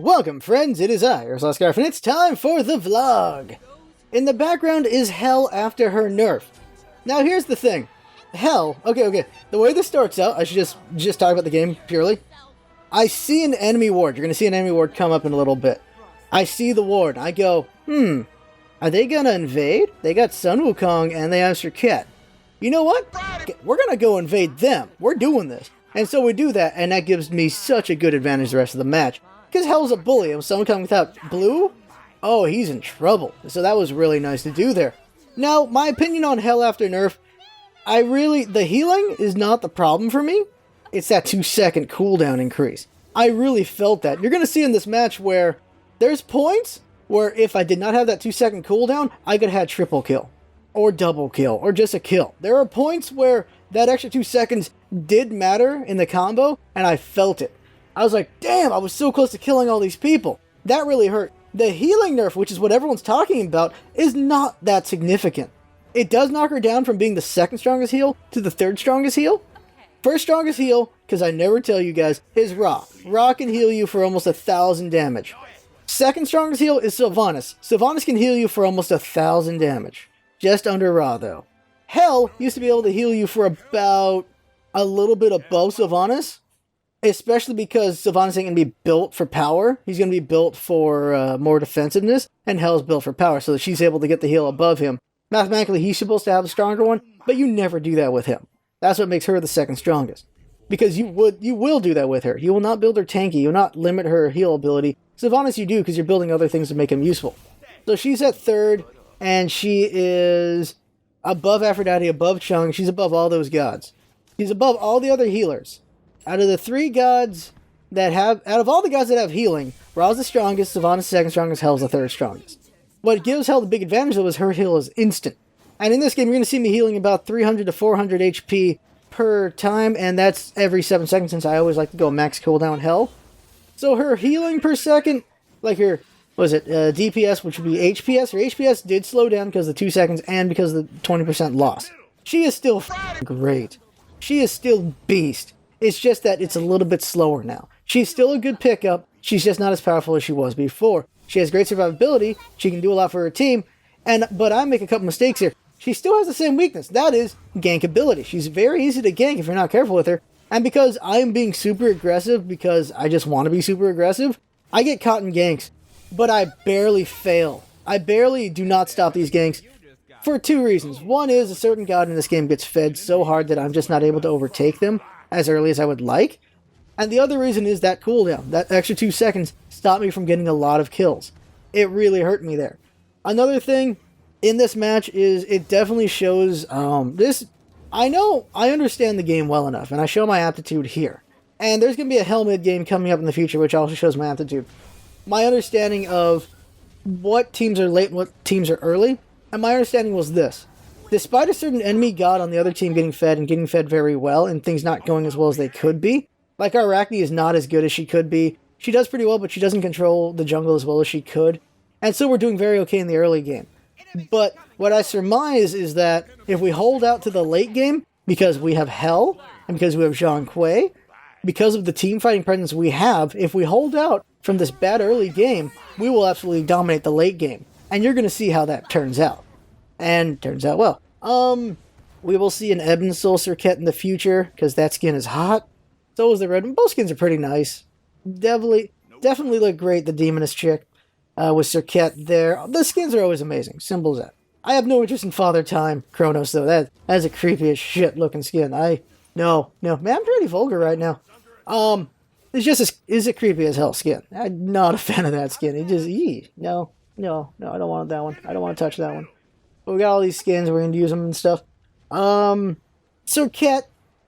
Welcome, friends, it is I, Scarf, and it's time for the vlog! In the background is Hell after her nerf. Now here's the thing. Hell, okay, the way this starts out, I should just talk about the game purely. I see an enemy ward, you're gonna see an enemy ward come up in a little bit. I see the ward, I go, are they gonna invade? They got Sun Wukong and they have Serqet. You know what? We're gonna go invade them, we're doing this. And so we do that, and that gives me such a good advantage the rest of the match. Because Hell's a bully, and someone coming without blue, oh, he's in trouble. So that was really nice to do there. Now, my opinion on Hell after nerf, the healing is not the problem for me. It's that 2-second cooldown increase. I really felt that. You're going to see in this match where there's points where if I did not have that 2-second cooldown, I could have had triple kill, or double kill, or just a kill. There are points where that extra 2 seconds did matter in the combo, and I felt it. I was like, damn, I was so close to killing all these people. That really hurt. The healing nerf, which is what everyone's talking about, is not that significant. It does knock her down from being the second strongest heal to the third strongest heal. First strongest heal, because I never tell you guys, is Rock. Rock can heal you for almost 1,000 damage. Second strongest heal is Sylvanas. Sylvanas can heal you for almost 1,000 damage. Just under Ra, though. Hell used to be able to heal you for about a little bit above Sylvanas. Especially because Sylvanas ain't going to be built for power. He's going to be built for more defensiveness. And Hell's built for power, so that she's able to get the heal above him. Mathematically, he's supposed to have the stronger one, but you never do that with him. That's what makes her the second strongest. Because you will do that with her. You will not build her tanky. You will not limit her heal ability. Sylvanas you do, because you're building other things to make him useful. So she's at third, and she is above Aphrodite, above Chung. She's above all those gods. She's above all the other healers. Out of the three gods that have, out of all the gods that have healing, Ra's the strongest, Sylvanas the second strongest, Hell's the third strongest. What gives Hell the big advantage though is her heal is instant. And in this game, you're going to see me healing about 300 to 400 HP per time, and that's every 7 seconds since I always like to go max cooldown Hell. So her healing per second, like her, DPS, which would be HPS, her HPS did slow down because of the 2 seconds and because of the 20% loss. She is still great. She is still beast. It's just that it's a little bit slower now. She's still a good pickup. She's just not as powerful as she was before. She has great survivability. She can do a lot for her team. But I make a couple mistakes here. She still has the same weakness. That is gankability. She's very easy to gank if you're not careful with her. And because I'm being super aggressive, because I just want to be super aggressive, I get caught in ganks. But I barely fail. I barely do not stop these ganks. For 2 reasons. One is a certain god in this game gets fed so hard that I'm just not able to overtake them as early as I would like. And the other reason is that cooldown. That extra 2 seconds stopped me from getting a lot of kills. It really hurt me there. Another thing in this match is it definitely shows I understand the game well enough, and I show my aptitude here. And there's going to be a Hell mid game coming up in the future, which also shows my aptitude. My understanding of what teams are late and what teams are early, and my understanding was this. Despite a certain enemy god on the other team getting fed and getting fed very well, and things not going as well as they could be, like our Arachne is not as good as she could be. She does pretty well, but she doesn't control the jungle as well as she could. And so we're doing very okay in the early game. But what I surmise is that if we hold out to the late game, because we have Hell, and because we have Zhang Kuei, because of the team fighting presence we have, if we hold out from this bad early game, we will absolutely dominate the late game. And you're going to see how that turns out. And turns out well. We will see an Ebon Soul Serqet in the future, because that skin is hot. So is the red one. Both skins are pretty nice. Definitely look great, the Demoness chick, with Serqet there. The skins are always amazing. Simple as that. I have no interest in Father Time Kronos, though. That's a creepy as shit looking skin. No. Man, I'm pretty vulgar right now. It's just is a creepy as hell skin. I'm not a fan of that skin. It just, no, I don't want that one. I don't want to touch that one. But we got all these skins, we're going to use them and stuff. Serqet,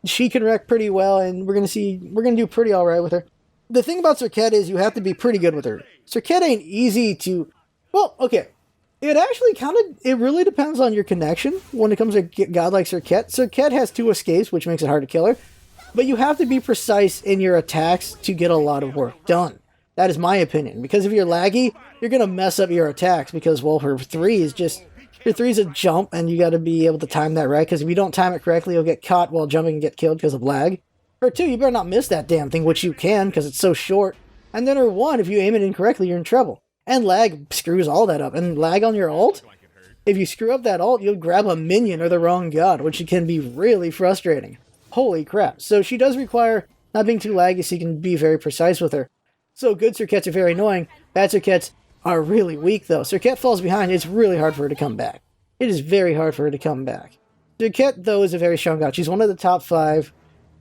she can wreck pretty well, and we're going to do pretty alright with her. The thing about Serqet is you have to be pretty good with her. Serqet ain't easy to, well, okay. It actually it really depends on your connection when it comes to a god like Serqet. Serqet has 2 escapes, which makes it hard to kill her. But you have to be precise in your attacks to get a lot of work done. That is my opinion. Because if you're laggy, you're going to mess up your attacks, because, well, her 3 is just, your 3 is a jump, and you got to be able to time that right, because if you don't time it correctly, you'll get caught while jumping and get killed because of lag. Or 2, you better not miss that damn thing, which you can, because it's so short. And then her 1, if you aim it incorrectly, you're in trouble. And lag screws all that up. And lag on your ult, if you screw up that ult, you'll grab a minion or the wrong god, which can be really frustrating. Holy crap. So she does require not being too laggy so you can be very precise with her. So good Serqets are very annoying. Bad Serqets are really weak though. Serqet falls behind, it's really hard for her to come back. It is very hard for her to come back. Serqet though is a very strong god. She's one of the top 5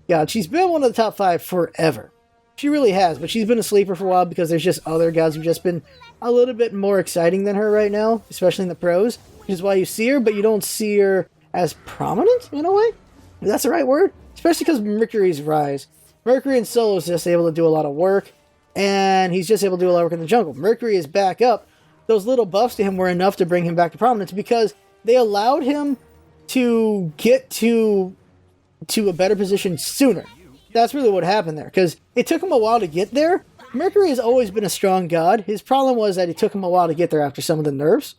gods. She's been one of the top 5 forever. She really has, but she's been a sleeper for a while because there's just other gods who've just been a little bit more exciting than her right now, especially in the pros, which is why you see her, but you don't see her as prominent in a way. If that's the right word? Especially because Mercury's rise. Mercury in solo is just able to do a lot of work, and he's just able to do a lot of work in the jungle. Mercury is back up. Those little buffs to him were enough to bring him back to prominence because they allowed him to get to a better position sooner. That's really what happened there, because it took him a while to get there. Mercury has always been a strong god. His problem was that it took him a while to get there after some of the nerfs,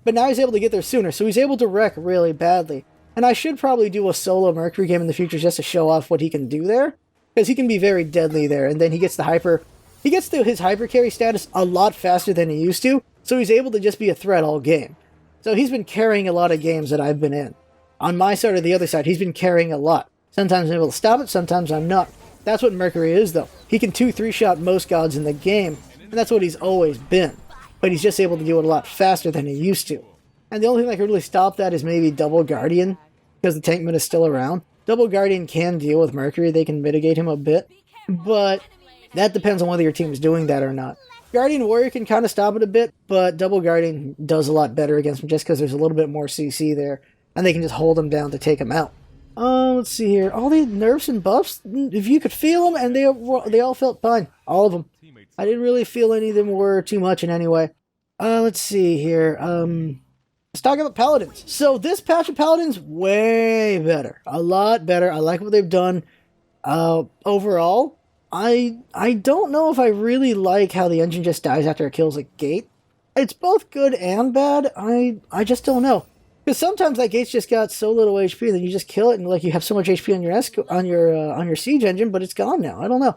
but now he's able to get there sooner, so he's able to wreck really badly. And I should probably do a solo Mercury game in the future just to show off what he can do there, because he can be very deadly there, and then he gets to his hyper carry status a lot faster than he used to, so he's able to just be a threat all game. So he's been carrying a lot of games that I've been in. On my side or the other side, he's been carrying a lot. Sometimes I'm able to stop it, sometimes I'm not. That's what Mercury is, though. He can 2-3-shot most gods in the game, and that's what he's always been. But he's just able to do it a lot faster than he used to. And the only thing that can really stop that is maybe Double Guardian, because the tank mid is still around. Double Guardian can deal with Mercury, they can mitigate him a bit, but that depends on whether your team is doing that or not. Guardian Warrior can kind of stop it a bit, but Double Guardian does a lot better against him just because there's a little bit more CC there, and they can just hold him down to take him out. Let's see here. All the nerfs and buffs, if you could feel them, and they all felt fine. All of them. I didn't really feel any of them were too much in any way. Let's see here. Let's talk about Paladins. So this patch of Paladins, way better. A lot better. I like what they've done. Overall, I don't know if I really like how the engine just dies after it kills a gate. It's both good and bad. I just don't know. Because sometimes that gate's just got so little HP that you just kill it and like you have so much HP on your siege engine, but it's gone now. I don't know.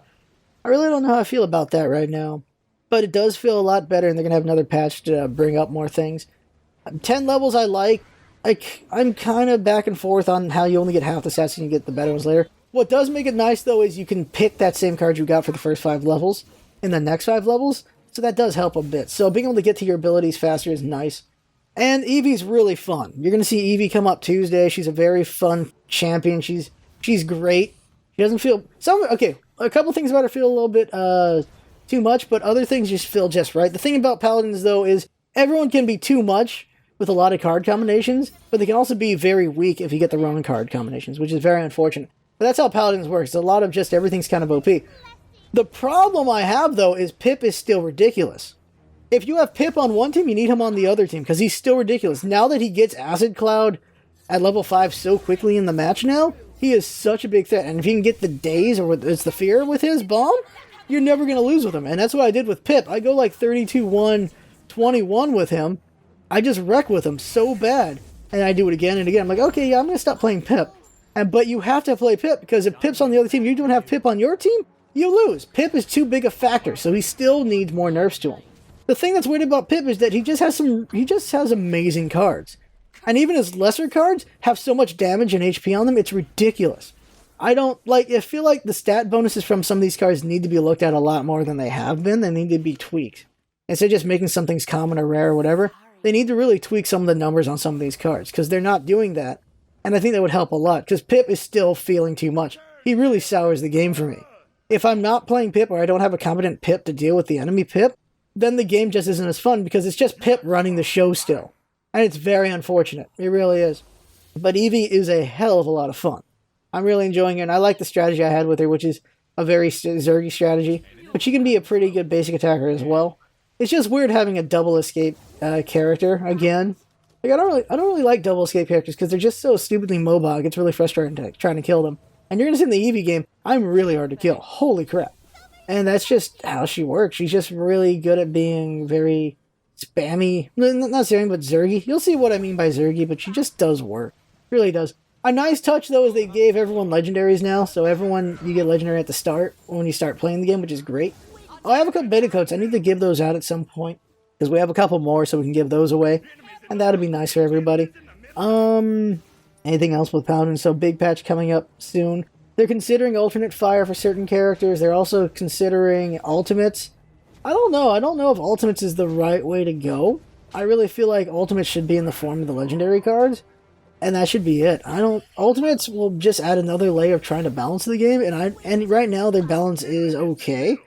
I really don't know how I feel about that right now. But it does feel a lot better, and they're gonna have another patch to bring up more things. 10 levels I like. I'm kind of back and forth on how you only get half the stats and you get the better ones later. What does make it nice though is you can pick that same card you got for the first 5 levels in the next 5 levels, so that does help a bit. So being able to get to your abilities faster is nice. And Eevee's really fun. You're going to see Eevee come up Tuesday. She's a very fun champion. She's great. She doesn't feel... a couple things about her feel a little bit too much, but other things just feel just right. The thing about Paladins, though, is everyone can be too much with a lot of card combinations, but they can also be very weak if you get the wrong card combinations, which is very unfortunate. But that's how Paladins works. A lot of just everything's kind of OP. The problem I have, though, is Pip is still ridiculous. If you have Pip on one team, you need him on the other team, because he's still ridiculous. Now that he gets Acid Cloud at level 5 so quickly in the match now, he is such a big threat. And if you can get the Daze, or it's the Fear with his bomb, you're never going to lose with him. And that's what I did with Pip. I go like 32-1, 21 with him. I just wreck with him so bad. And I do it again and again. I'm like, okay, yeah, I'm going to stop playing Pip. But you have to play Pip, because if Pip's on the other team, you don't have Pip on your team, you lose. Pip is too big a factor, so he still needs more nerfs to him. The thing that's weird about Pip is that he just has amazing cards. And even his lesser cards have so much damage and HP on them, it's ridiculous. I feel like the stat bonuses from some of these cards need to be looked at a lot more than they have been. They need to be tweaked. Instead of just making some things common or rare or whatever, they need to really tweak some of the numbers on some of these cards, because they're not doing that. And I think that would help a lot, because Pip is still feeling too much. He really sours the game for me. If I'm not playing Pip, or I don't have a competent Pip to deal with the enemy Pip, then the game just isn't as fun, because it's just Pip running the show still. And it's very unfortunate. It really is. But Eevee is a hell of a lot of fun. I'm really enjoying it, and I like the strategy I had with her, which is a very Zergy strategy. But she can be a pretty good basic attacker as well. It's just weird having a double escape character again. Like, I don't really like double escape characters, because they're just so stupidly mobile. It gets really frustrating trying to kill them. And you're going to see in the Eevee game, I'm really hard to kill. Holy crap. And that's just how she works. She's just really good at being very spammy. Not spammy, but Zergy. You'll see what I mean by Zergy, but she just does work. Really does. A nice touch, though, is they gave everyone legendaries now. So you get legendary at the start when you start playing the game, which is great. Oh, I have a couple beta codes. I need to give those out at some point. Because we have a couple more, so we can give those away. And that'd be nice for everybody. Anything else with Paladins? So, big patch coming up soon. They're considering alternate fire for certain characters. They're also considering ultimates. I don't know. I don't know if ultimates is the right way to go. I really feel like ultimates should be in the form of the legendary cards. And that should be it. Ultimates will just add another layer of trying to balance the game. And right now, their balance is okay.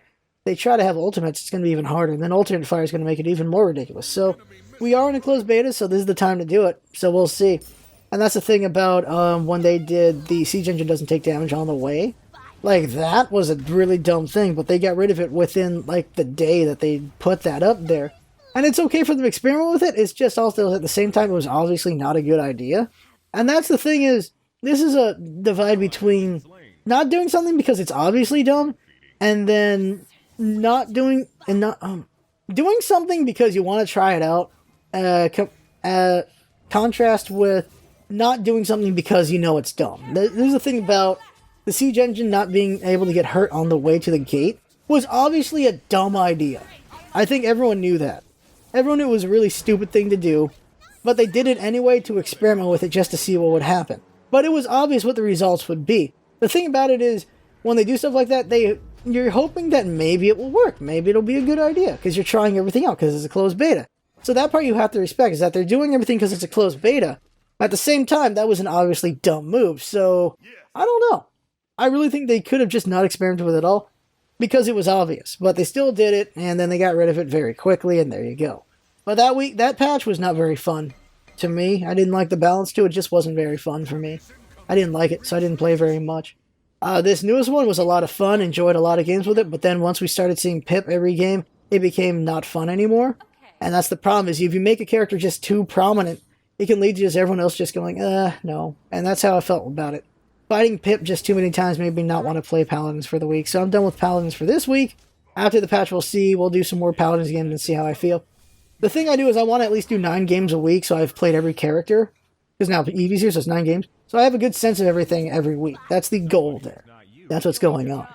They try to have ultimates, it's going to be even harder. And then alternate fire is going to make it even more ridiculous. So, we are in a closed beta, so this is the time to do it. So, we'll see. And that's the thing about when they did the siege engine doesn't take damage on the way. Like, that was a really dumb thing, but they got rid of it within, like, the day that they put that up there. And it's okay for them to experiment with it, it's just also, at the same time, it was obviously not a good idea. And that's the thing is, this is a divide between not doing something because it's obviously dumb, and then not doing doing something because you want to try it out. Contrast with not doing something because you know it's dumb. There's the thing about the siege engine not being able to get hurt on the way to the gate was obviously a dumb idea. I think everyone knew that. Everyone knew it was a really stupid thing to do, but they did it anyway to experiment with it just to see what would happen. But it was obvious what the results would be. The thing about it is, when they do stuff like that, you're hoping that maybe it will work. Maybe it'll be a good idea, because you're trying everything out, because it's a closed beta. So that part you have to respect, is that they're doing everything because it's a closed beta. At the same time, that was an obviously dumb move, so I don't know. I really think they could have just not experimented with it at all, because it was obvious. But they still did it, and then they got rid of it very quickly, and there you go. But that patch was not very fun to me. I didn't like the balance to it. It just wasn't very fun for me. I didn't like it, so I didn't play very much. This newest one was a lot of fun, enjoyed a lot of games with it, but then once we started seeing Pip every game, it became not fun anymore. And that's the problem, is if you make a character just too prominent, it can lead to just everyone else just going, no. And that's how I felt about it. Fighting Pip just too many times made me not want to play Paladins for the week, so I'm done with Paladins for this week. After the patch, we'll see. We'll do some more Paladins games and see how I feel. The thing I do is I want to at least do 9 games a week, so I've played every character. Because now Eevee's here, so it's 9 games. So I have a good sense of everything every week. That's the goal there. That's what's going on.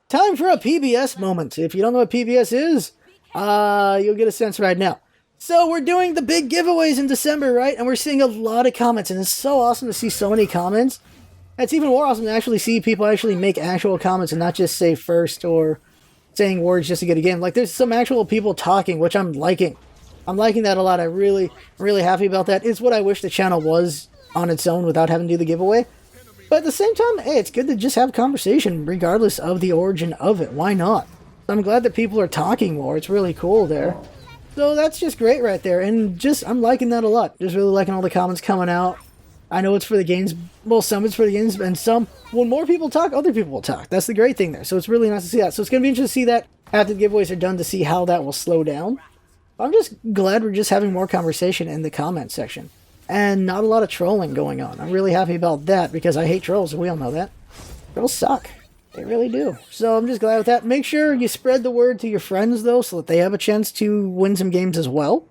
Time for a PBS moment. If you don't know what PBS is, you'll get a sense right now. So we're doing the big giveaways in December, right? And we're seeing a lot of comments, and it's so awesome to see so many comments. It's even more awesome to actually see people actually make actual comments and not just say first or saying words just to get a game. Like, there's some actual people talking, which I'm liking. I'm liking that a lot. I'm really happy about that. It's what I wish the channel was on its own without having to do the giveaway. But at the same time, hey, it's good to just have conversation regardless of the origin of it. Why not? I'm glad that people are talking more. It's really cool there. So that's just great right there. And just, I'm liking that a lot. Just really liking all the comments coming out. I know it's for the games. Well, some it's for the games, and some, when more people talk, other people will talk. That's the great thing there. So it's really nice to see that. So it's going to be interesting to see that after the giveaways are done, to see how that will slow down. I'm just glad we're just having more conversation in the comment section. And not a lot of trolling going on. I'm really happy about that, because I hate trolls, and we all know that. Trolls suck. They really do. So I'm just glad with that. Make sure you spread the word to your friends, though, so that they have a chance to win some games as well.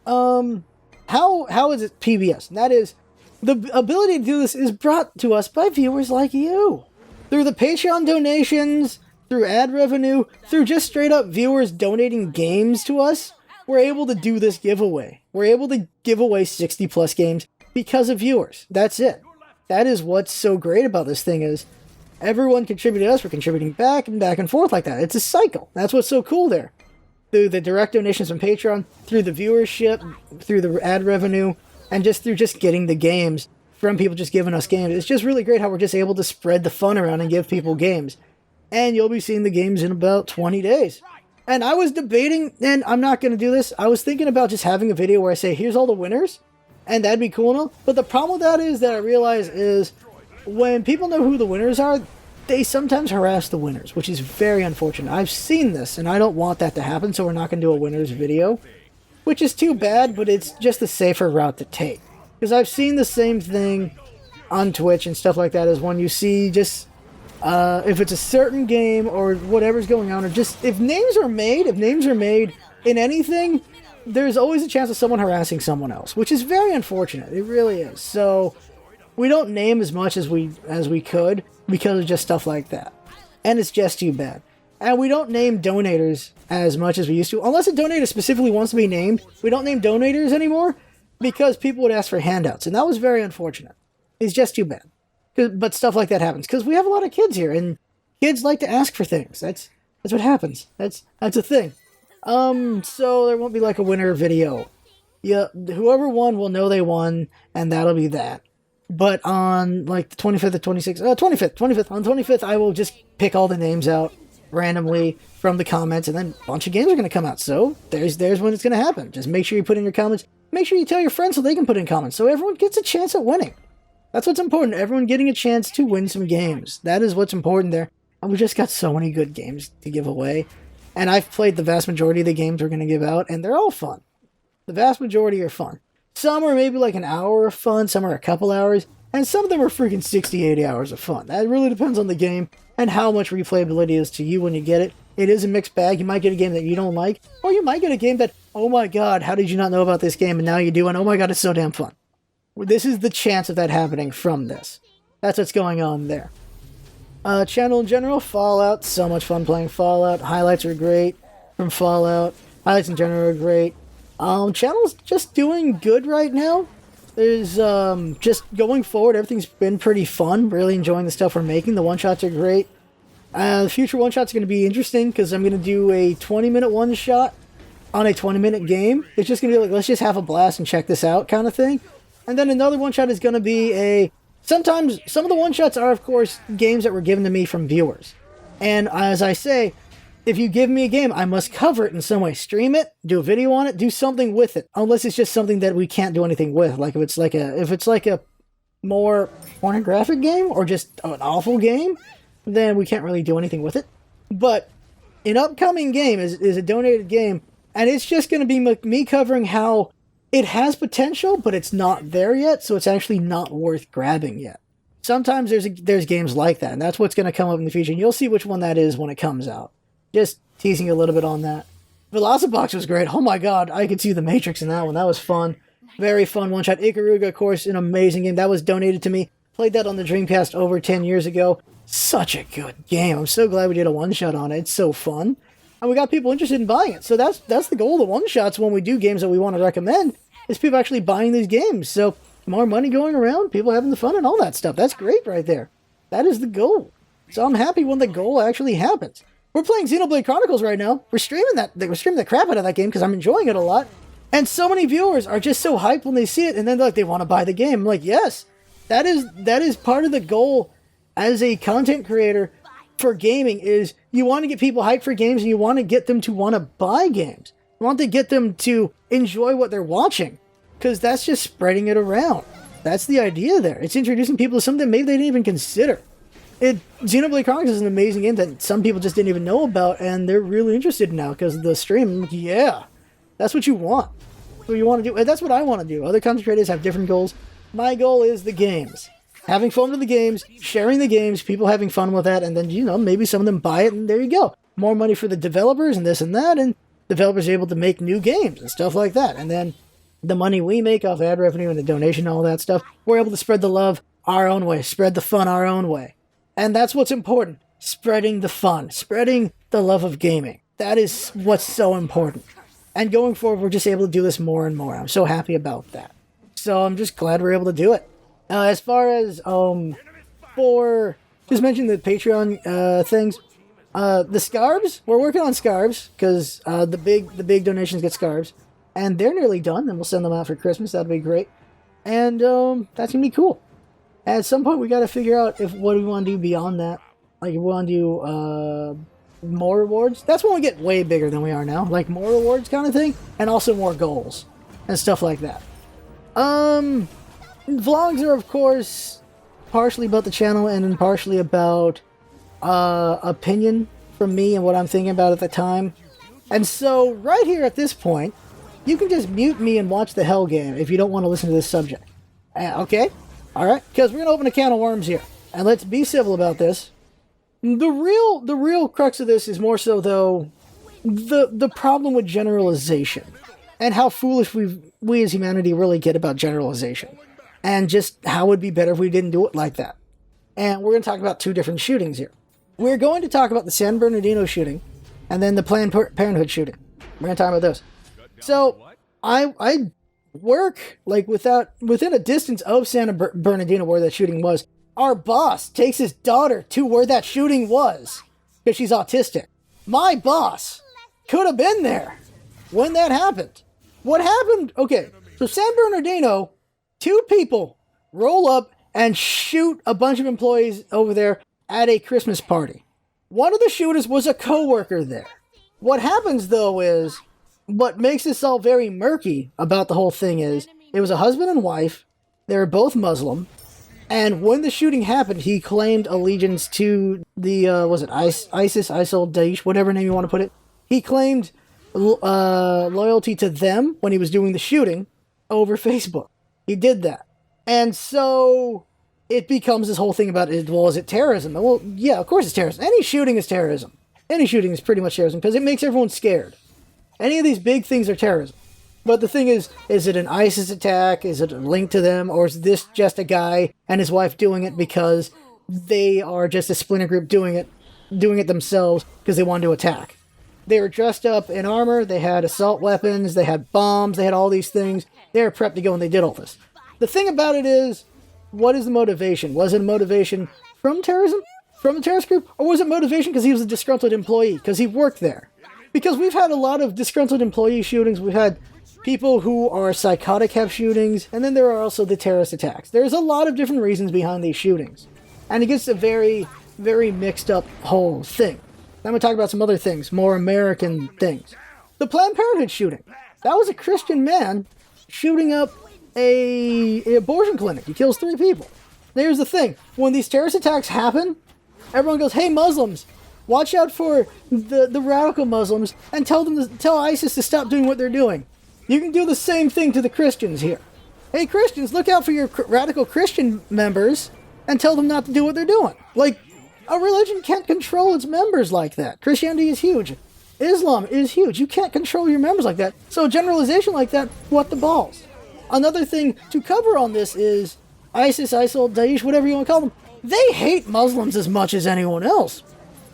How is it PBS? And that is, the ability to do this is brought to us by viewers like you. Through the Patreon donations, through ad revenue, through just straight up viewers donating games to us, we're able to do this giveaway. We're able to give away 60 plus games because of viewers. That's it. That is what's so great about this thing, is everyone contributed to us, we're contributing back and forth like that. It's a cycle. That's what's so cool there. Through the direct donations from Patreon, through the viewership, through the ad revenue, and just through just getting the games from people just giving us games. It's just really great how we're just able to spread the fun around and give people games. And you'll be seeing the games in about 20 days. And I was debating, and I'm not going to do this, I was thinking about just having a video where I say, here's all the winners, and that'd be cool and all. But the problem with that is that I realize is, when people know who the winners are, they sometimes harass the winners, which is very unfortunate. I've seen this, and I don't want that to happen, so we're not going to do a winners video. Which is too bad, but it's just a safer route to take. Because I've seen the same thing on Twitch and stuff like that, as when you see just, if it's a certain game or whatever's going on, or just, if names are made in anything, there's always a chance of someone harassing someone else, which is very unfortunate. It really is. So, we don't name as much as we could, because of just stuff like that. And it's just too bad. And we don't name donators as much as we used to. Unless a donator specifically wants to be named, we don't name donators anymore because people would ask for handouts. And that was very unfortunate. It's just too bad. But stuff like that happens. Because we have a lot of kids here, and kids like to ask for things. That's what happens. That's a thing. So there won't be like a winner video. Yeah, whoever won will know they won, and that'll be that. But on like the 25th or 26th, 25th. On the 25th, I will just pick all the names out randomly from the comments, and then a bunch of games are going to come out. So there's when it's going to happen. Just make sure you put in your comments. Make sure you tell your friends so they can put in comments, so everyone gets a chance at winning. That's what's important. Everyone getting a chance to win some games. That is what's important there. And we just got so many good games to give away. And I've played the vast majority of the games we're going to give out, and they're all fun. The vast majority are fun. Some are maybe like an hour of fun, some are a couple hours, and some of them are freaking 60, 80 hours of fun. That really depends on the game and how much replayability is to you when you get it. It is a mixed bag. You might get a game that you don't like, or you might get a game that, oh my god, how did you not know about this game, and now you do, and oh my god, it's so damn fun. This is the chance of that happening from this. That's what's going on there. Channel in general, Fallout, so much fun playing Fallout. Highlights are great from Fallout. Highlights in general are great. Channel's just doing good right now. There's, just going forward, everything's been pretty fun. Really enjoying the stuff we're making. The one-shots are great. The future one-shots are going to be interesting, because I'm going to do a 20-minute one-shot on a 20-minute game. It's just going to be like, let's just have a blast and check this out kind of thing. And then another one-shot is going to be sometimes, some of the one-shots are, of course, games that were given to me from viewers. And as I say, if you give me a game, I must cover it in some way. Stream it, do a video on it, do something with it. Unless it's just something that we can't do anything with. Like if it's like a more pornographic game or just an awful game, then we can't really do anything with it. But an upcoming game is a donated game, and it's just going to be me covering how it has potential, but it's not there yet, so it's actually not worth grabbing yet. Sometimes there's games like that, and that's what's going to come up in the future, and you'll see which one that is when it comes out. Just teasing a little bit on that. Velocibox was great. Oh my god, I could see the Matrix in that one. That was fun. Very fun one-shot. Ikaruga, of course, an amazing game. That was donated to me. Played that on the Dreamcast over 10 years ago. Such a good game. I'm so glad we did a one-shot on it. It's so fun. And we got people interested in buying it. So that's the goal of the one-shots when we do games that we want to recommend, is people actually buying these games. So more money going around, people having the fun and all that stuff. That's great right there. That is the goal. So I'm happy when the goal actually happens. We're playing Xenoblade Chronicles right now. We're streaming the crap out of that game because I'm enjoying it a lot. And so many viewers are just so hyped when they see it, and then they want to buy the game. I'm like, yes, that is part of the goal as a content creator for gaming, is you want to get people hyped for games, and you want to get them to want to buy games. You want to get them to enjoy what they're watching, because that's just spreading it around. That's the idea there. It's introducing people to something maybe they didn't even consider. Xenoblade Chronicles is an amazing game that some people just didn't even know about, and they're really interested now because of the stream. Yeah, that's what you want. That's what you want to do. And that's what I want to do. Other content creators have different goals. My goal is the games. Having fun with the games, sharing the games, people having fun with that, and then, maybe some of them buy it, and there you go. More money for the developers and this and that, and developers are able to make new games and stuff like that. And then the money we make off ad revenue and the donation and all that stuff, we're able to spread the love our own way, spread the fun our own way. And that's what's important. Spreading the fun. Spreading the love of gaming. That is what's so important. And going forward, we're just able to do this more and more. I'm so happy about that. So I'm just glad we're able to do it. As far as, just mentioning the Patreon things, the scarves, we're working on scarves, because the big donations get scarves. And they're nearly done, and we'll send them out for Christmas. That'll be great. And that's going to be cool. At some point, we got to figure out what we want to do beyond that. Like, if we want to do more rewards. That's when we get way bigger than we are now. Like, more rewards kind of thing. And also more goals. And stuff like that. Vlogs are, of course, partially about the channel and then partially about opinion from me and what I'm thinking about at the time. And so, right here at this point, you can just mute me and watch the hell game if you don't want to listen to this subject. Okay? Alright, because we're going to open a can of worms here. And let's be civil about this. The real crux of this is more so, though, the problem with generalization. And how foolish we as humanity really get about generalization. And just how it would be better if we didn't do it like that. And we're going to talk about two different shootings here. We're going to talk about the San Bernardino shooting, and then the Planned Parenthood shooting. We're going to talk about those. So, I work like within a distance of San Bernardino where that shooting was. Our boss takes his daughter to where that shooting was because she's autistic. My boss could have been there when that happened. What happened? Okay, so San Bernardino, 2 people roll up and shoot a bunch of employees over there at a Christmas party. One of the shooters was a coworker there. What happens though is, what makes this all very murky about the whole thing is, it was a husband and wife, they were both Muslim, and when the shooting happened, he claimed allegiance to the, ISIS, ISIL, Daesh, whatever name you want to put it. He claimed loyalty to them when he was doing the shooting over Facebook. He did that. And so it becomes this whole thing about, well, is it terrorism? Well, yeah, of course it's terrorism. Any shooting is terrorism. Any shooting is pretty much terrorism because it makes everyone scared. Any of these big things are terrorism. But the thing is it an ISIS attack? Is it a link to them? Or is this just a guy and his wife doing it because they are just a splinter group doing it themselves because they wanted to attack? They were dressed up in armor, they had assault weapons, they had bombs, they had all these things. They were prepped to go and they did all this. The thing about it is, what is the motivation? Was it a motivation from terrorism? From the terrorist group? Or was it motivation because he was a disgruntled employee? Because he worked there? Because we've had a lot of disgruntled employee shootings. We've had people who are psychotic have shootings. And then there are also the terrorist attacks. There's a lot of different reasons behind these shootings. And it gets a very, very mixed up whole thing. I'm going to talk about some other things, more American things. The Planned Parenthood shooting. That was a Christian man shooting up an abortion clinic. He kills 3 people. Now, here's the thing. When these terrorist attacks happen, everyone goes, hey, Muslims, watch out for the radical Muslims and tell ISIS to stop doing what they're doing. You can do the same thing to the Christians here. Hey, Christians, look out for your radical Christian members and tell them not to do what they're doing. Like, a religion can't control its members like that. Christianity is huge. Islam is huge. You can't control your members like that. So a generalization like that, what the balls? Another thing to cover on this is ISIS, ISIL, Daesh, whatever you want to call them, they hate Muslims as much as anyone else.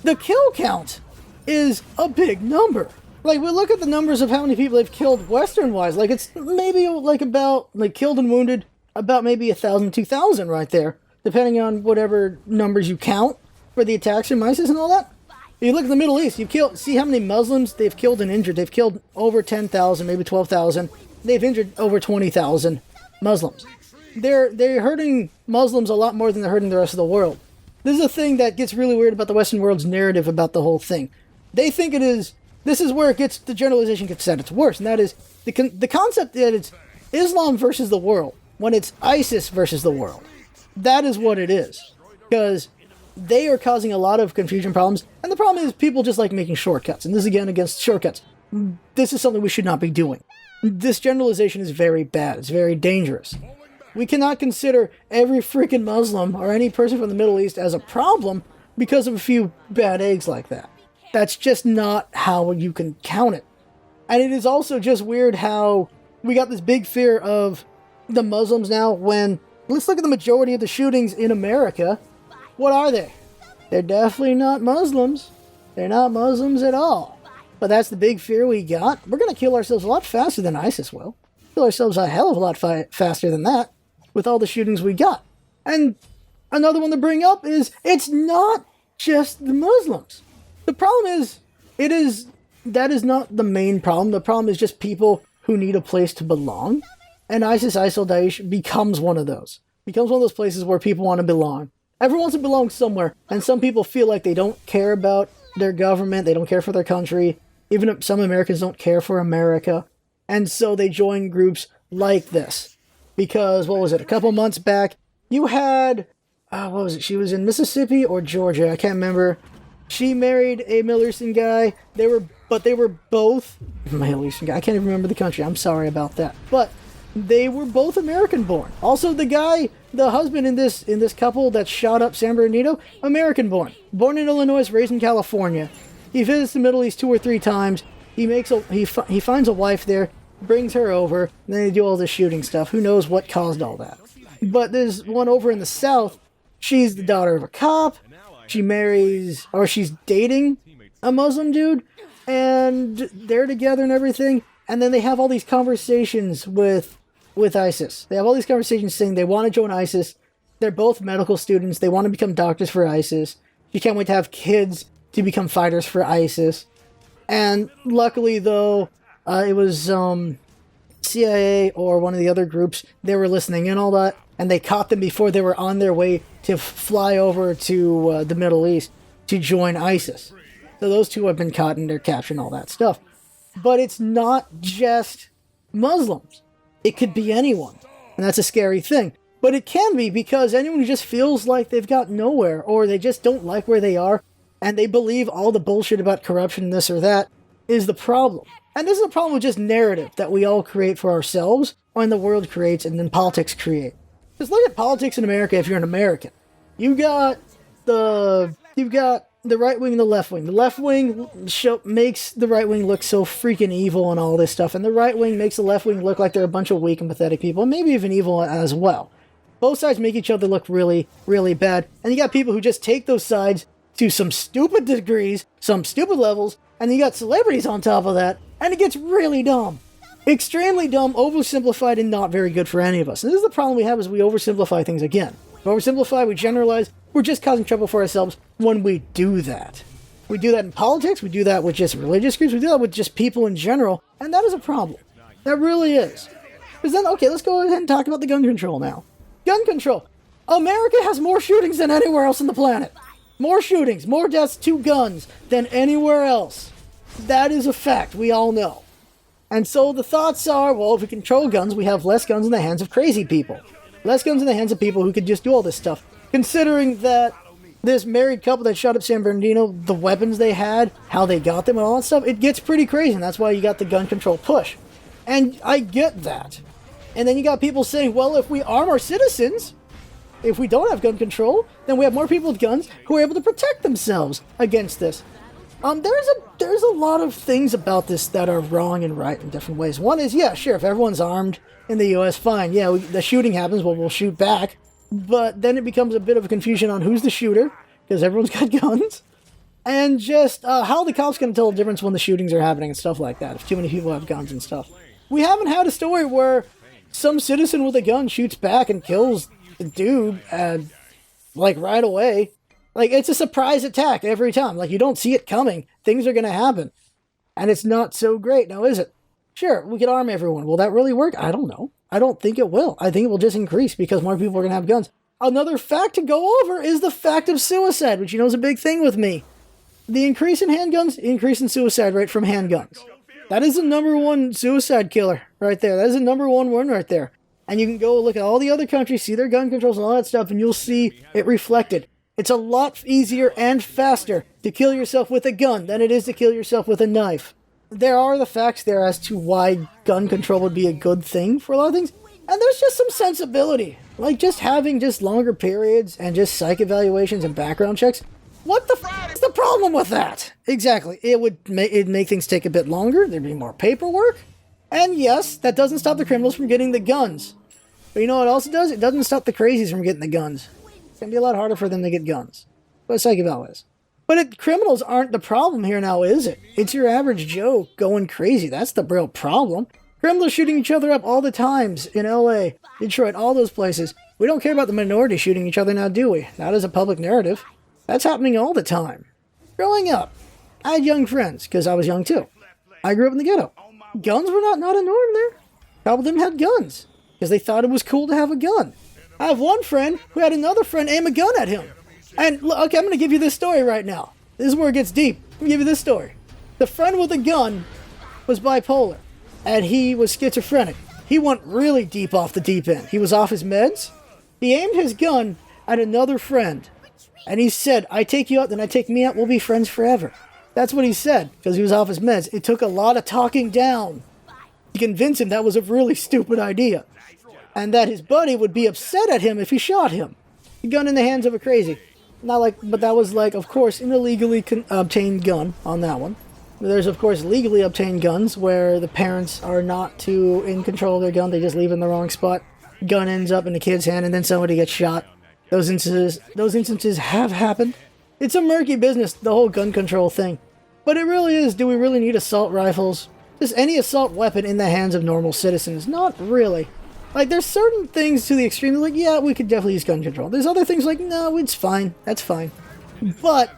The kill count is a big number. Like, we look at the numbers of how many people they've killed Western-wise. Like, it's maybe like about, like, killed and wounded, about maybe 1,000, 2,000 right there, depending on whatever numbers you count for the attacks from ISIS and all that. You look at the Middle East, see how many Muslims they've killed and injured. They've killed over 10,000, maybe 12,000. They've injured over 20,000 Muslims. They're hurting Muslims a lot more than they're hurting the rest of the world. This is a thing that gets really weird about the Western world's narrative about the whole thing. They think this is where the generalization gets at its worst, and that is the concept that it's Islam versus the world, when it's ISIS versus the world. That is what it is. Because they are causing a lot of confusion problems, and the problem is people just like making shortcuts, and this is again against shortcuts. This is something we should not be doing. This generalization is very bad. It's very dangerous. We cannot consider every freaking Muslim or any person from the Middle East as a problem because of a few bad eggs like that. That's just not how you can count it. And it is also just weird how we got this big fear of the Muslims now when, let's look at the majority of the shootings in America. What are they? They're definitely not Muslims. They're not Muslims at all. But that's the big fear we got. We're going to kill ourselves a lot faster than ISIS will. Kill ourselves a hell of a lot faster than that with all the shootings we got. And another one to bring up is it's not just the Muslims. The problem is, that is not the main problem. The problem is just people who need a place to belong. And ISIS, ISIL, Daesh becomes one of those. Becomes one of those places where people want to belong. Everyone wants to belong somewhere. And some people feel like they don't care about their government. They don't care for their country. Even if some Americans don't care for America. And so they join groups like this. Because, what was it, a couple months back, you had, what was it, she was in Mississippi or Georgia, I can't remember. She married a Middle Eastern guy. They were both Middle Eastern guy. I can't even remember the country. I'm sorry about that. But they were both American born. Also, the husband in this couple that shot up San Bernardino, American born. Born in Illinois, raised in California. He visits the Middle East 2 or 3 times. He finds a wife there, brings her over, and then they do all this shooting stuff. Who knows what caused all that? But there's one over in the South. She's the daughter of a cop. she marries, or she's dating a Muslim dude, and they're together and everything, and then they have all these conversations with ISIS. They have all these conversations saying they want to join ISIS. They're both medical students. They want to become doctors for ISIS. She can't wait to have kids to become fighters for ISIS. And luckily, though, it was CIA or one of the other groups. They were listening in all that, and they caught them before they were on their way to fly over to the Middle East to join ISIS. So those two have been caught and they're capturing all that stuff. But it's not just Muslims. It could be anyone. And that's a scary thing. But it can be because anyone who just feels like they've got nowhere, or they just don't like where they are, and they believe all the bullshit about corruption, this or that, is the problem. And this is a problem with just narrative that we all create for ourselves, and the world creates, and then politics create. Just look at politics in America if you're an American. You've got the right wing and the left wing. The left wing makes the right wing look so freaking evil and all this stuff, and the right wing makes the left wing look like they're a bunch of weak and pathetic people, and maybe even evil as well. Both sides make each other look really, really bad, and you got people who just take those sides to some stupid degrees, some stupid levels, and you got celebrities on top of that, and it gets really dumb. Extremely dumb, oversimplified, and not very good for any of us. And this is the problem we have, is we oversimplify things again. We oversimplify, we generalize, we're just causing trouble for ourselves when we do that. We do that in politics, we do that with just religious groups, we do that with just people in general, and that is a problem. That really is. Because then, okay, let's go ahead and talk about the gun control now. Gun control. America has more shootings than anywhere else on the planet. More shootings, more deaths to guns than anywhere else. That is a fact, we all know. And so the thoughts are, well, if we control guns, we have less guns in the hands of crazy people. Less guns in the hands of people who could just do all this stuff. Considering that this married couple that shot up San Bernadino, the weapons they had, how they got them and all that stuff, it gets pretty crazy, and that's why you got the gun control push. And I get that. And then you got people saying, well, if we arm our citizens, if we don't have gun control, then we have more people with guns who are able to protect themselves against this. There's a lot of things about this that are wrong and right in different ways. One is, yeah, sure, if everyone's armed in the U.S., fine. Yeah, the shooting happens, well, we'll shoot back. But then it becomes a bit of a confusion on who's the shooter, because everyone's got guns. And just how the cops can tell the difference when the shootings are happening and stuff like that, if too many people have guns and stuff. We haven't had a story where some citizen with a gun shoots back and kills the dude, like, right away. Like, it's a surprise attack every time. Like, you don't see it coming. Things are going to happen. And it's not so great, now is it? Sure, we could arm everyone. Will that really work? I don't know. I don't think it will. I think it will just increase because more people are going to have guns. Another fact to go over is the fact of suicide, which you know is a big thing with me. The increase in handguns, increase in suicide rate from handguns. That is the number one suicide killer right there. That is the number one right there. And you can go look at all the other countries, see their gun controls and all that stuff, and you'll see it reflected. It's a lot easier and faster to kill yourself with a gun than it is to kill yourself with a knife. There are the facts there as to why gun control would be a good thing for a lot of things. And there's just some sensibility. Like just having just longer periods and just psych evaluations and background checks. What the f*** is the problem with that? Exactly. It'd make things take a bit longer. There'd be more paperwork. And yes, that doesn't stop the criminals from getting the guns. But you know what else it does? It doesn't stop the crazies from getting the guns. It's going to be a lot harder for them to get guns. But psych eval is. But criminals aren't the problem here now, is it? It's your average Joe going crazy. That's the real problem. Criminals shooting each other up all the times in LA, Detroit, all those places. We don't care about the minority shooting each other now, do we? Not as a public narrative. That's happening all the time. Growing up, I had young friends, because I was young too. I grew up in the ghetto. Guns were not a norm there. A couple of them had guns, because they thought it was cool to have a gun. I have one friend who had another friend aim a gun at him. And, okay, I'm going to give you this story right now. This is where it gets deep. Let me give you this story. The friend with the gun was bipolar, and he was schizophrenic. He went really deep off the deep end. He was off his meds. He aimed his gun at another friend, and he said, I take you out, then I take me out, we'll be friends forever. That's what he said, because he was off his meds. It took a lot of talking down to convince him that was a really stupid idea, and that his buddy would be upset at him if he shot him. A gun in the hands of a crazy. But that was like, of course, an illegally obtained gun on that one. There's, of course, legally obtained guns where the parents are not too in control of their gun. They just leave it in the wrong spot. Gun ends up in the kid's hand and then somebody gets shot. Those instances have happened. It's a murky business, the whole gun control thing. But it really is, do we really need assault rifles? Just any assault weapon in the hands of normal citizens? Not really. Like, there's certain things to the extreme, like, yeah, we could definitely use gun control. There's other things like, no, it's fine, that's fine. But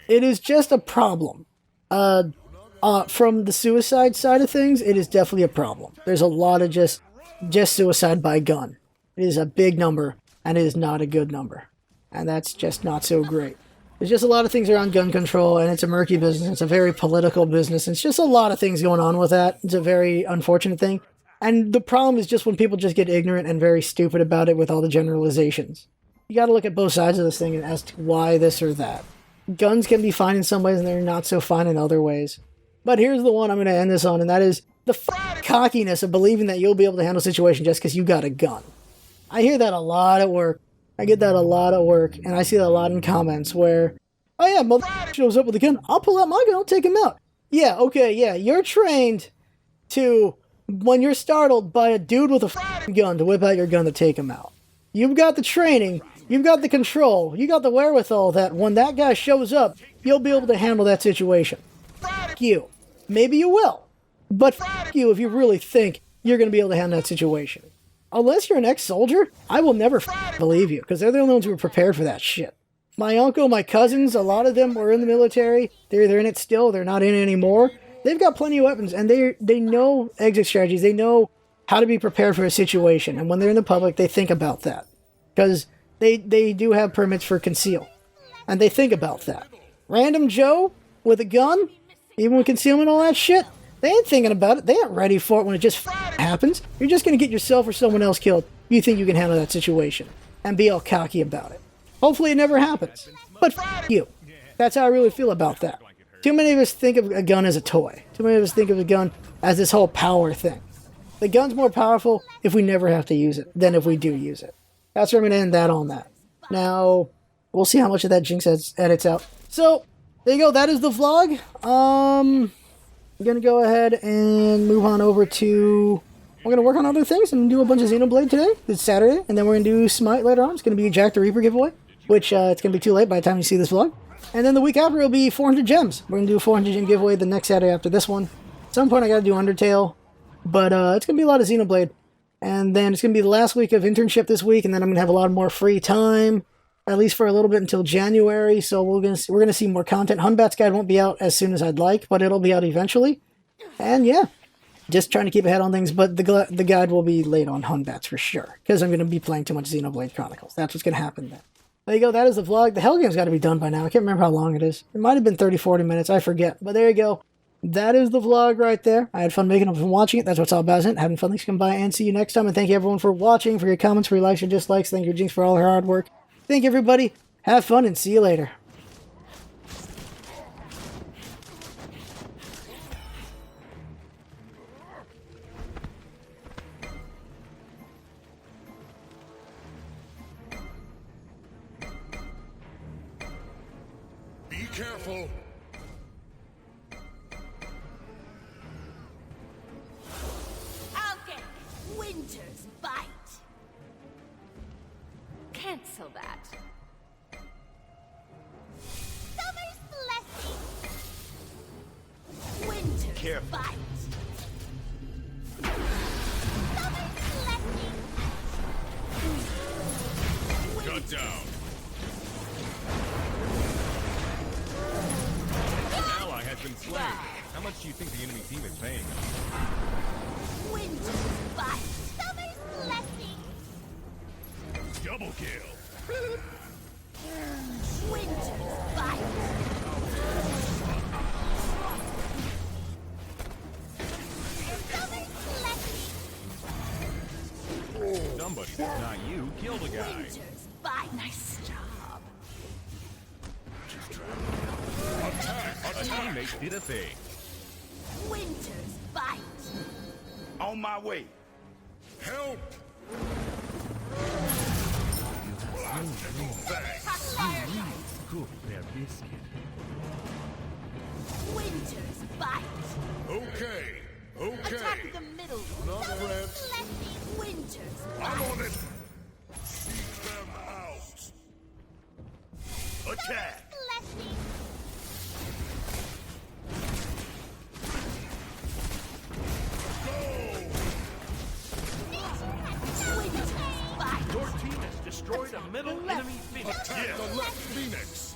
it is just a problem. From the suicide side of things, it is definitely a problem. There's a lot of just suicide by gun. It is a big number, and it is not a good number. And that's just not so great. There's just a lot of things around gun control, and it's a murky business. It's a very political business. It's just a lot of things going on with that. It's a very unfortunate thing. And the problem is just when people just get ignorant and very stupid about it with all the generalizations. You gotta look at both sides of this thing as to why this or that. Guns can be fine in some ways, and they're not so fine in other ways. But here's the one I'm going to end this on, and that is the cockiness of believing that you'll be able to handle a situation just because you got a gun. I hear that a lot at work. I get that a lot at work, and I see that a lot in comments where, oh yeah, mother shows up with a gun, I'll pull out my gun, I'll take him out. Yeah, okay, yeah, you're trained to, when you're startled by a dude with a gun, to whip out your gun to take him out. You've got the training, you've got the control, you got the wherewithal that when that guy shows up, you'll be able to handle that situation. F*** you. Maybe you will. But f*** you if you really think you're going to be able to handle that situation. Unless you're an ex-soldier, I will never believe you, because they're the only ones who were prepared for that shit. My uncle, my cousins, a lot of them were in the military. They're either in it still, they're not in it anymore. They've got plenty of weapons, and they know exit strategies. They know how to be prepared for a situation. And when they're in the public, they think about that. Because they do have permits for conceal. And they think about that. Random Joe with a gun, even with concealment and all that shit, they ain't thinking about it. They ain't ready for it when it just happens. You're just going to get yourself or someone else killed. You think you can handle that situation and be all cocky about it. Hopefully it never happens. But you. That's how I really feel about that. Too many of us think of a gun as a toy. Too many of us think of a gun as this whole power thing. The gun's more powerful if we never have to use it than if we do use it. That's where I'm going to end that on that. Now, we'll see how much of that Jinx edits out. So, there you go. That is the vlog. I'm going to go ahead and move on over to... We're going to work on other things and do a bunch of Xenoblade today. It's Saturday. And then we're going to do Smite later on. It's going to be a Jack the Reaper giveaway, which it's going to be too late by the time you see this vlog. And then the week after, it'll be 400 gems. We're going to do a 400 gem giveaway the next Saturday after this one. At some point, I got to do Undertale. But it's going to be a lot of Xenoblade. And then it's going to be the last week of internship this week. And then I'm going to have a lot more free time. At least for a little bit until January. So we're gonna see more content. Hunbat's Guide won't be out as soon as I'd like. But it'll be out eventually. And yeah. Just trying to keep ahead on things. But the guide will be late on Hunbat's for sure. Because I'm going to be playing too much Xenoblade Chronicles. That's what's going to happen then. There you go, that is the vlog. The Hell game's got to be done by now. I can't remember how long it is. It might have been 30-40 minutes, I forget. But there you go. That is the vlog right there. I had fun making it and watching it. That's what's all about, isn't it? Having fun. Thanks for coming by, and see you next time. And thank you everyone for watching, for your comments, for your likes, your dislikes. Thank you, Jinx, for all her hard work. Thank you, everybody. Have fun, and see you later. Be careful. Okay, Winter's bite. Cancel that. Summer's blessing. Winter's Careful. bite. Summer's blessing. Cut down. Ally has been slain. How much do you think the enemy team is paying? Winter's bite. Summer's blessing. Double kill. Winter's bite. Summer's blessing. Somebody that's not you killed a guy. Winter's bite. Nice job. A teammate did a thing. Winter's bite. On my way. Help! Winter's bite. Okay. Attack the middle. Not Summer's threats. blessing. Winter's I'm bite. on it. Seek them out. Attack. Blessing. destroyed a middle enemy phoenix. Attack the left Phoenix.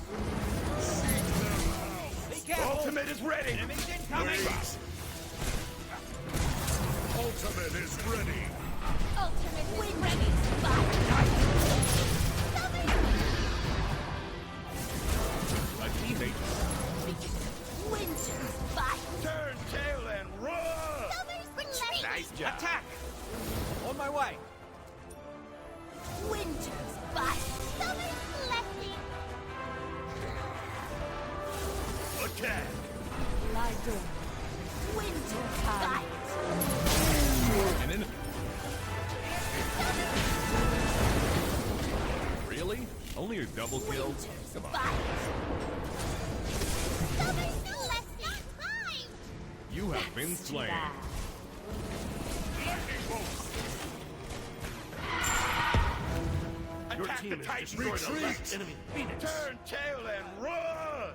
Seek them out. Be careful. Ultimate is ready. Enemies incoming. Wait. Ultimate is ready. Ultimate is ready. Fight. A teammate. Winter's fight. Turn tail and run. Retreat. Nice job. Attack. On my way. Winter's fight. Summer's blessing. Attack. Lie dormant. Winter's fight. An enemy. Really? Only a double kill? Winter's Come on. fight. Summer's blessing. Time. You have been slain. Lightning bolt. Your Attack team the has Titan. destroyed a Retreat. left enemy phoenix. Turn tail and run.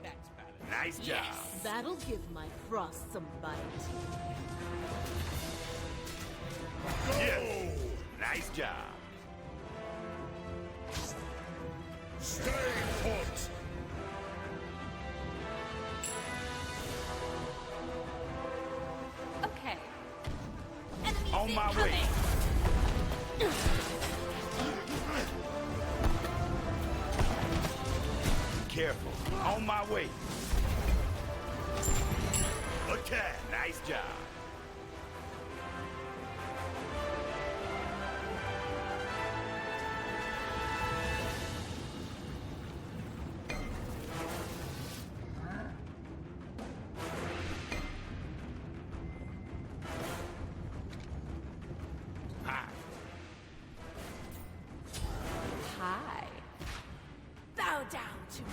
Nice job. That'll give my frost some bite. Yes. Nice job. Stay put. Okay. Enemies On my way. incoming. Careful. On my way. Attack. Nice job. Hi. Hi. Bow down to me.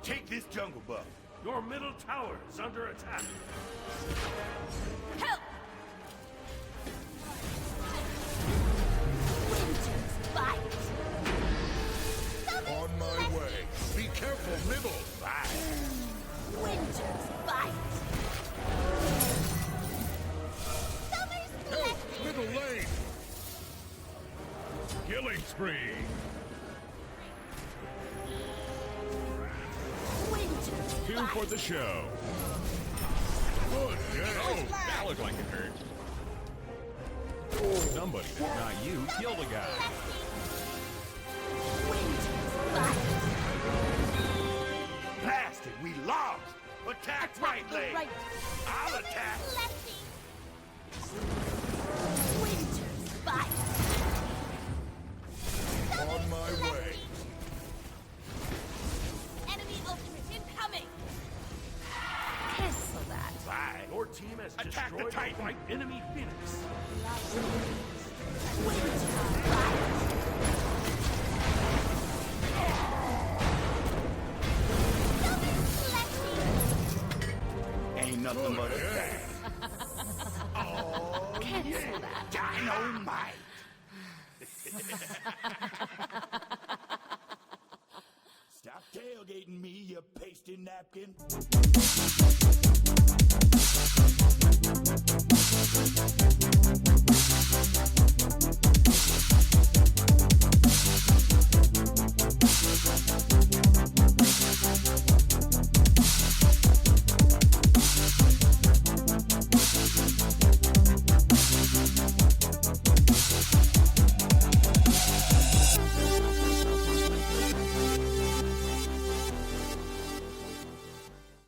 Take this jungle buff. Your middle tower is under attack. Help! Winter's fight. On my way. Be careful, middle. Bye. Winter's fight. Summer's Help, blessing. middle lane. Killing spree. Winter's Two fight. for the show. Good game. Oh, that looked like it hurt. Somebody that's not you killed a guy. Winter's fight. Blasted, we lost. Attack right the lane. right. I'll attack. Blessing. Winter's fight. On my way. Enemy ultimate incoming. Cancel that. Bye. Your team has Attack the destroyed Titan. the right enemy phoenix. Winter's fight. Ain't nothing but attack. Oh, Cancel that. dynamite. Stop tailgating me, you pasty napkin.